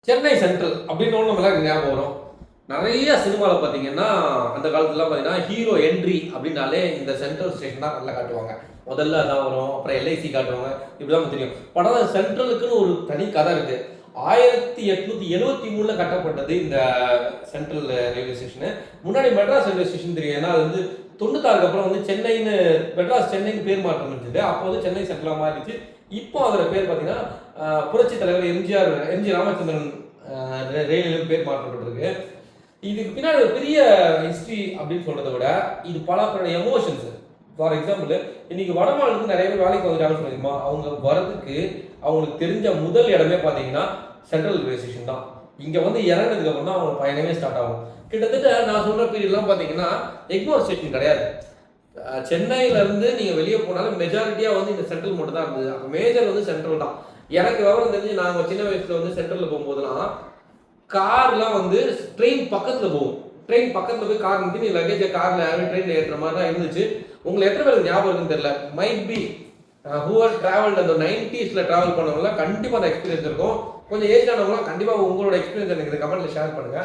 Chennai central அப்படின்னு ஒன்று நம்மளாம் ஞாபகம் வரும். நிறைய சினிமாவில் பார்த்தீங்கன்னா அந்த காலத்துலலாம் பார்த்தீங்கன்னா ஹீரோ என்ட்ரி அப்படின்னாலே இந்த சென்ட்ரல் ஸ்டேஷன் தான் நல்லா காட்டுவாங்க. முதல்ல அதான் வரும், அப்புறம் எல்ஐசி காட்டுவாங்க. இப்படிதான் தெரியும். படம் சென்ட்ரலுக்குன்னு ஒரு தனி கதை இருக்கு. 1873 கட்டப்பட்டது இந்த சென்ட்ரல் ரயில்வே ஸ்டேஷனு. முன்னாடி மெட்ராஸ் ரயில்வே ஸ்டேஷன் தெரியும். ஏன்னா அது வந்து 96க்கு அப்புறம் வந்து சென்னைன்னு மெட்ராஸ் சென்னைன்னு பேர் மாற்றம் இருந்தது. அப்போ வந்து சென்னை சென்ட்ரலாக மாறிச்சு. இப்போ அதோட பேர் பார்த்தீங்கன்னா புரட்சி தலைவர் எம்ஜி ராமச்சந்திரன் ரயில் நிலையம் பேர் மாற்றப்பட்டிருக்கு. இதுக்கு பின்னாடி ஒரு பெரிய ஹிஸ்ட்ரி அப்படின்னு சொல்றதை விட இது பல எமோஷன்ஸ். ஃபார் எக்ஸாம்பிள், இன்னைக்கு வட மாநிலத்துக்கு நிறைய பேர் வேலைக்கு வந்துட்டாங்கன்னு சொல்லியிருக்கோமா, அவங்க வரதுக்கு அவங்களுக்கு தெரிஞ்ச முதல் இடமே பார்த்தீங்கன்னா சென்ட்ரல் ரயில்வே ஸ்டேஷன் தான். இங்கே வந்து இறங்கினதுக்கு அப்புறம் தான் அவங்க பயணமே ஸ்டார்ட் ஆகும். கிட்டத்தட்ட நான் சொல்ற பீரியட்லாம் பார்த்தீங்கன்னா எக்மோர் ஸ்டேஷன் கிடையாது. சென்னையில இருந்து நீங்க வெளியே போனாலும் மெஜாரிட்டியா வந்து இந்த சென்ட்ரல் மட்டும் தான் இருந்தது. அப்போ மேஜர் வந்து சென்ட்ரல் தான். எனக்கு விவரம் தெரிஞ்சு நாங்கள் சின்ன வயசுல வந்து சென்ட்ரல்ல போகும்போதுலாம் கார்லாம் வந்து ட்ரெயின் பக்கத்துல போகும். ட்ரெயின் பக்கத்துல போய் கார் நிறுத்தி நீ லக்கேஜை கார்ல ட்ரெயின்ல ஏற்றுற மாதிரி தான் இருந்துச்சு. உங்களுக்கு எத்தனை பேருக்கு ஞாபகம் இருக்குன்னு தெரியல. மைட் பி ஹூஆர் டிராவல்டு அந்த 90s டிராவல் பண்ணவங்களாம் கண்டிப்பா அந்த எக்ஸ்பீரியன்ஸ் இருக்கும். கொஞ்சம் ஏஜ் ஆனவங்களாம் கண்டிப்பா உங்களோட எக்ஸ்பீரியன்ஸ் எனக்கு இந்த கமெண்ட்ல ஷேர் பண்ணுங்க.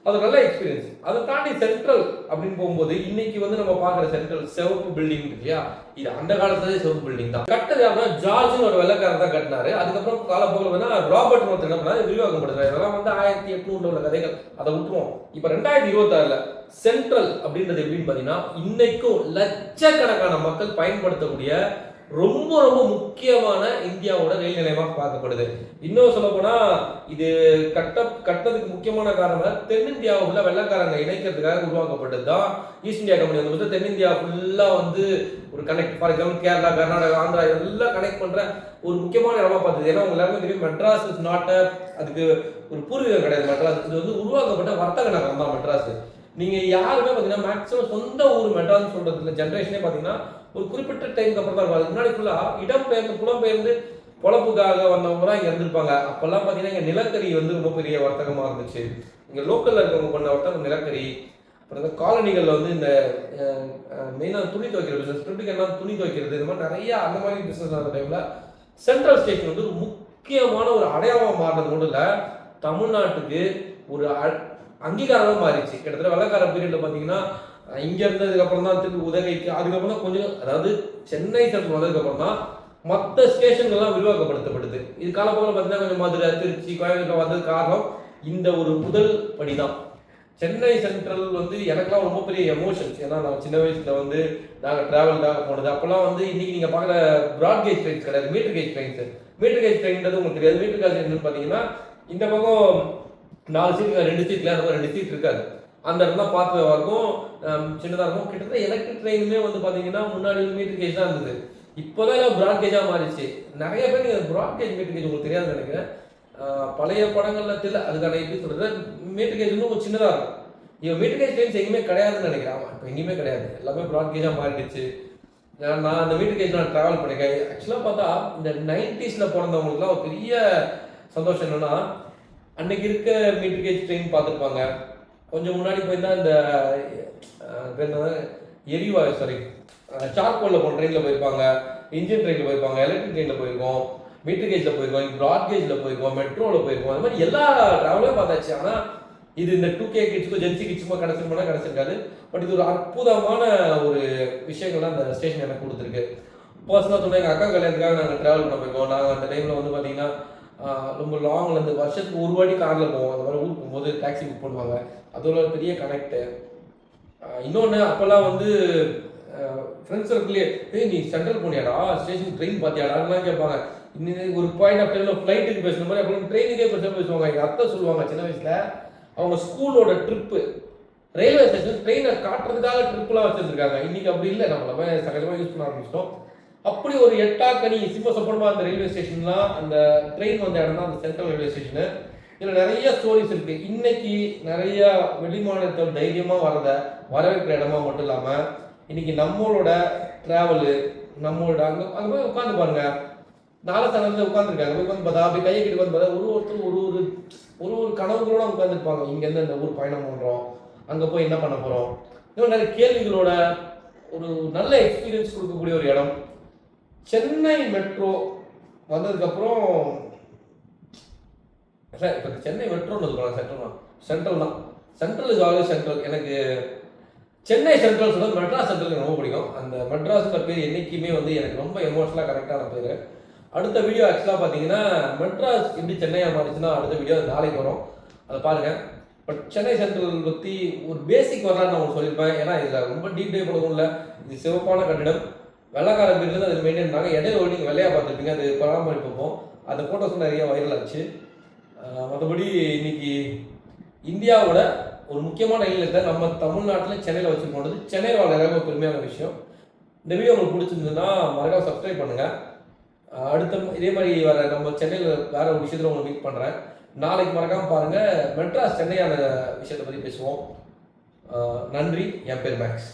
அது நல்ல எக்ஸ்பீரியன்ஸ். அதை தாண்டி சென்ட்ரல் அப்படின்னு போகும்போது இன்னைக்கு வந்து நம்ம பார்க்குற சென்ட்ரல் சிவப்பு பில்டிங் இருக்கு இல்லையா, இது அந்த காலத்துலேயே சிவப்பு பில்டிங் தான். கட்டது யாருன்னா ஜார்ஜ்னு ஒரு வெள்ளக்காரர் தான் கட்டினாரு. அதுக்கப்புறம் காலப்போக்கில் வந்து ராபர்ட் ஒருத்தர் என்ன பண்ணாரு, விரிவாக்கப்படுறாரு. இதெல்லாம் வந்து 1800 உள்ள கதைகள், அதை விட்டுருவோம். இப்போ 2026 சென்ட்ரல் அப்படின்றது எப்படின்னு பார்த்தீங்கன்னா இன்னைக்கும் லட்சக்கணக்கான மக்கள் பயன்படுத்தக்கூடிய ரொம்ப ரொம்ப முக்கியமான இந்தியாவோட ரயில் நிலையமாக பார்க்கப்படுது. இன்னும் சொல்ல போனா இது கட்டதுக்கு முக்கியமான காரணம் தென்னிந்தியாவை உள்ள வெள்ளக்காரங்க இணைக்கிறதுக்காக உருவாக்கப்பட்டது தான். ஈஸ்ட் இந்தியா கம்பெனி வந்து தென்னிந்தியா ஃபுல்லா வந்து ஒரு connect, for example Kerala, Karnataka, Andhra இதெல்லாம் கனெக்ட் பண்ற ஒரு முக்கியமான இடமா பார்த்தது. ஏன்னா உங்க எல்லாருமே தெரியும், மெட்ராஸ் இஸ் நாட் அதுக்கு ஒரு பூர்வீகம் கிடையாது. மெட்ராஸ் இது வந்து உருவாக்கப்பட்ட வர்த்தக நகரம் தான் மெட்ராஸ். நீங்க யாருமே பார்த்தீங்கன்னா மேக்ஸிமம் சொந்த ஊர் மெட்ராஸ் சொல்றதுல ஜென்ரேஷனே பார்த்தீங்கன்னா ஒரு குறிப்பிட்ட டைமுக்கு அப்புறம் தான் இருக்கும். அதுக்கு முன்னாடி ஃபுல்லா இடம்பெயர்ந்து புலம்பெயர்ந்து பொழப்புக்காக வந்தவங்க தான் இங்க இருந்திருப்பாங்க. அப்பெல்லாம் பார்த்தீங்கன்னா இங்க நிலக்கரி வந்து ரொம்ப பெரிய வர்த்தகமா இருந்துச்சு. இங்க லோக்கல்ல இருக்கவங்க பண்ண வர்த்தகம் நிலக்கரி. அப்புறம் இந்த காலனிகள்ல வந்து இந்த மெயினாக துணி துவைக்கிற பிசினஸ், பிரிட்டிகெல்லாம் துணி துவைக்கிறது, இந்த மாதிரி நிறைய அந்த மாதிரி பிசினஸ் அந்த டைம்ல சென்ட்ரல் ஸ்டேஷன் வந்து ஒரு முக்கியமான ஒரு அடையாளமாக மாறினது மட்டும் இல்லை, தமிழ்நாட்டுக்கு ஒரு அங்கீகாரமாக மாறிடுச்சு. கிட்டத்தட்ட வெள்ளக்கார பீரியட்ல பார்த்தீங்கன்னா இங்க இருந்ததுக்கு அப்புறம் தான் திருப்பி உதகைக்கு, அதுக்கப்புறம் தான் கொஞ்சம், அதாவது சென்னை சென்ட்ரல் வந்ததுக்கு அப்புறம் தான் மற்ற ஸ்டேஷன்கள்லாம் விரிவாக்கப்படுத்தப்படுது. இது காலப்போக்கில் பார்த்தீங்கன்னா கொஞ்சம் மதுரை, திருச்சி, கோயம்புத்தூர் வந்தது காரணம் இந்த ஒரு முதல் படி தான். சென்னை சென்ட்ரல் வந்து எனக்குலாம் ரொம்ப பெரிய எமோஷன்ஸ். ஏன்னா நான் சின்ன வயசுல வந்து நாங்கள் டிராவலுக்காக போனது. அப்போல்லாம் வந்து இன்னைக்கு நீங்கள் பார்க்குற ப்ராட்கேஜ் ட்ரெயின்ஸ் கிடையாது, metre gauge trains. Metre gauge ட்ரெயின்றது உங்களுக்கு தெரியாது. மீட்டர் கேஜ் என்னன்னு பார்த்தீங்கன்னா இந்த பக்கம் 4 சீட், 2 சீட்ல அந்த மாதிரி 2 சீட் இருக்காது. அந்த இடம் தான் பார்த்து இருக்கும், சின்னதாக இருக்கும். கிட்டத்தட்ட எலக்ட்ரிக் ட்ரெயினுமே வந்து பார்த்தீங்கன்னா முன்னாடி வந்து மீட்டர் கேஜ் தான் இருந்தது. இப்போதான் எல்லாம் ப்ராட்கேஜாக மாறிடுச்சு. நிறைய பேர் நீங்கள் ப்ராட்கேஜ் மீட்டர் கேஜ் உங்களுக்கு தெரியாதுன்னு நினைக்கிறேன். பழைய படங்கள்ல தெரியல அதுக்கான எப்படி சொல்றது, மீட்டர் கேஜ் வந்து கொஞ்சம் சின்னதாக இருக்கும். இவன் மீட்டர் கேஜ் ட்ரெயின்ஸ் எங்கேயுமே கிடையாதுன்னு நினைக்கிறேன். இப்போ எங்கேயுமே கிடையாது, எல்லாமே ப்ராட்கேஜாக மாறிடுச்சு. நான் அந்த மீட்டர் கேஜ் நான் ட்ராவல் பண்ணியிருக்கேன். ஆக்சுவலாக பார்த்தா இந்த 90s பிறந்தவங்களுக்குலாம் ஒரு பெரிய சந்தோஷம் என்னன்னா, அன்னைக்கு இருக்க மீட்டர் கேஜ் ட்ரெயின் பார்த்துருப்பாங்க. கொஞ்சம் முன்னாடி போயிருந்தா இந்த எரிவாயு சாரி சார்கோலில் போன ட்ரெயினில் போயிருப்பாங்க, இன்ஜின் ட்ரெயினில் போயிருப்பாங்க, எலக்ட்ரிக் ட்ரெயினில் போயிருக்கோம், மீட்டர் கேஜில் போயிருக்கோம், ப்ராட் கேஜில் போயிருக்கோம், மெட்ரோவில் போயிருக்கோம். அந்த மாதிரி எல்லா ட்ராவலையும் பார்த்தாச்சு. ஆனால் இது இந்த 2K கிட்ஸுக்கோ ஜென்சி கிட்ஸுக்கோ கிடச்சிருக்கோம்னா கிடச்சிருக்காது. பட் இது ஒரு அற்புதமான ஒரு விஷயங்கள்லாம் அந்த ஸ்டேஷன் எனக்கு கொடுத்துருக்கு. பர்சனலாக சொன்னால் எங்கள் அக்கா கல்யாணத்துக்காக நாங்கள் ட்ராவல் பண்ண போயிருக்கோம். நாங்கள் அந்த டைமில் வந்து பார்த்தீங்கன்னா ரொம்ப லாங்லேருந்து வருஷத்துக்கு ஒரு வாட்டி காரில் போவோம். அந்த மாதிரி ஊருக்கு போகும்போது டாக்ஸி புக் பண்ணுவாங்க. அதோட ஒரு பெரிய கனெக்டு. இன்னொன்று அப்போல்லாம் வந்து ஃப்ரெண்ட்ஸ் சர்க்கிளே, நீ சென்ட்ரல் போனியாடா, ஸ்டேஷன் ட்ரெயின் பார்த்தியாடான்லாம் கேட்பாங்க. இன்னும் ஒரு பாயிண்ட் ஆஃப் டைமில் ஃப்ளைட்டுக்கு பேசுகிற மாதிரி அப்போ ட்ரெயினுக்கே பேசுவாங்க. எங்கள் அத்தை சொல்லுவாங்க சின்ன வயசில் அவங்க ஸ்கூலோட ட்ரிப்பு ரயில்வே ஸ்டேஷன் ட்ரெயினை காட்டுறதுக்காக ட்ரிப்லாம் வச்சுருக்காங்க. இன்றைக்கி அப்படி இல்லை, நம்ம எல்லாமே சகஜமாக யூஸ் பண்ண ஆரம்பிச்சிட்டோம். அப்படி ஒரு எட்டாக்கனி சிம்ம சொப்பனமாக அந்த ரயில்வே ஸ்டேஷன்லாம் அந்த ட்ரெயின் வந்த இடம் தான் அந்த சென்ட்ரல் ரயில்வே ஸ்டேஷனு. இதில் நிறைய ஸ்டோரிஸ் இருக்குது. இன்னைக்கு நிறைய வெளிமாநிலத்தில் தைரியமாக வரவேற்கிற இடமா மட்டும் இல்லாமல் இன்னைக்கு நம்மளோட ட்ராவலு, நம்மளோட அங்கே போய் உட்காந்து பாருங்க, நாலு உட்காந்துருக்காங்க. போய் உட்காந்து பார்த்தா அப்படி கையை கிட்ட வந்து பார்த்தா ஒருத்தர் ஒரு கனவுகளோட உட்காந்துருப்பாங்க. இங்கேருந்து இந்த ஊர் பயணம் பண்ணுறோம், அங்கே போய் என்ன பண்ண போகிறோம், இன்னும் நிறைய கேள்விகளோட ஒரு நல்ல எக்ஸ்பீரியன்ஸ் கொடுக்கக்கூடிய ஒரு இடம். சென்னை மெட்ரோ வந்ததுக்கப்புறம் சார் இப்போ சென்னை மெட்ரோன்னு இருக்கலாம், சென்ட்ரல் தான். Central is always central. எனக்கு சென்னை சென்ட்ரல் சொல்ல மெட்ராஸ் சென்ட்ரல் எனக்கு ரொம்ப பிடிக்கும். அந்த மெட்ராஸ்ன்ற பேர் என்றைக்குமே வந்து எனக்கு ரொம்ப எமோஷனலாக கரெக்டான பேர். அடுத்த வீடியோ ஆக்சுவலாக பார்த்தீங்கன்னா மெட்ராஸ் எப்படி சென்னையாக மாறிச்சுன்னா அடுத்த வீடியோ நாளைக்கு வரும், அதை பாருங்கள். பட் சென்னை சென்ட்ரல் பற்றி ஒரு பேசிக் வரலான்னு நான் உங்களுக்கு சொல்லியிருப்பேன். ஏன்னா இதில் ரொம்ப டீப் டைப் பண்ணவும் இல்லை. இது சிவப்பான கட்டிடம், வெள்ளக்கார பீரியட்லேருந்து அது மெயின்டைன் பண்ணாங்க. இடையில நீங்கள் வெள்ளையாக பார்த்துருப்பீங்க, அது பராமரிப்போம். அந்த ஃபோட்டோஸ் நிறைய வைரல் ஆச்சு. மற்றபடி இன்னைக்கு இந்தியாவோட ஒரு முக்கியமான இல்லத்தை நம்ம தமிழ்நாட்டில் சென்னையில் வச்சுருக்கோன்றது சென்னை வாழ் எல்லாமே ஒரு பெருமையான விஷயம். இந்த வீடியோ உங்களுக்கு பிடிச்சிருந்ததுன்னா மறக்காம சப்ஸ்கிரைப் பண்ணுங்கள். அடுத்த இதே மாதிரி வர நம்ம சென்னையில் வேற ஒரு விஷயத்தில் உங்களை மீட் பண்ணுறேன். நாளைக்கு மறக்காமல் பாருங்கள், மெட்ராஸ் சென்னையான விஷயத்தை பற்றி பேசுவோம். நன்றி. என் பேர் மேக்ஸ்.